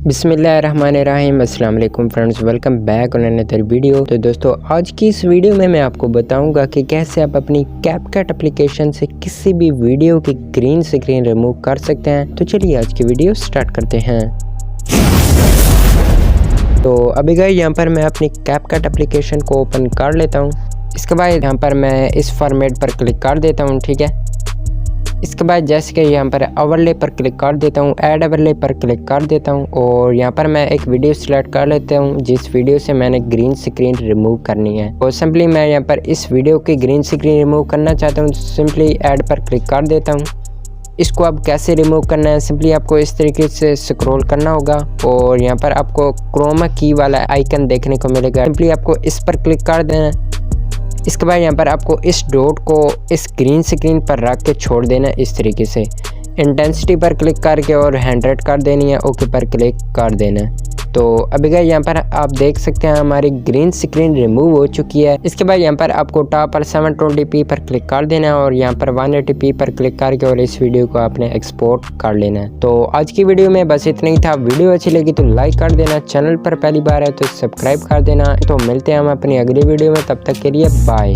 बिस्मिल्लाहिर्रहमानिर्रहीम अस्सलाम वालेकुम friends, welcome back on another video. तो दोस्तों, आज की इस वीडियो में मैं आपको बताऊंगा कि कैसे आप अपनी कैपकट एप्लीकेशन से किसी भी वीडियो की ग्रीन स्क्रीन रिमूव कर सकते हैं। तो चलिए आज की वीडियो स्टार्ट करते हैं। तो अभी गाइस यहाँ पर मैं अपनी कैपकट एप्लीकेशन को ओपन कर लेता हूँ। इसके बाद यहाँ पर मैं इस फॉर्मेट पर क्लिक कर देता हूँ, ठीक है। इसके बाद जैसे कि यहाँ पर ओवरले पर क्लिक कर देता हूँ, ऐड ओवरले पर क्लिक कर देता हूँ और यहाँ पर मैं एक वीडियो सिलेक्ट कर लेता हूँ जिस वीडियो से मैंने ग्रीन स्क्रीन रिमूव करनी है। और सिंपली मैं यहाँ पर इस वीडियो की ग्रीन स्क्रीन रिमूव करना चाहता हूँ, सिंपली ऐड पर क्लिक कर देता हूँ। इसको अब कैसे रिमूव करना है, सिंपली आपको इस तरीके से स्क्रॉल करना होगा और यहाँ पर आपको क्रोमा की वाला आइकन देखने को मिलेगा। सिंपली आपको इस पर क्लिक कर देना है। इसके बाद यहाँ पर आपको इस डॉट को इस ग्रीन स्क्रीन पर रख के छोड़ देना है इस तरीके से। इंटेंसिटी पर क्लिक करके और 100 कर देनी है, ओके पर क्लिक कर देना है। तो अभी गए यहाँ पर आप देख सकते हैं हमारी ग्रीन स्क्रीन रिमूव हो चुकी है। इसके बाद यहाँ पर आपको टॉप पर 720p पर क्लिक कर देना है और यहाँ पर 180p पर क्लिक करके और इस वीडियो को आपने एक्सपोर्ट कर लेना है। तो आज की वीडियो में बस इतना ही था। वीडियो अच्छी लगी तो लाइक कर देना, चैनल पर पहली बार है तो सब्सक्राइब कर देना। तो मिलते हैं हम अपनी अगली वीडियो में, तब तक के लिए बाय।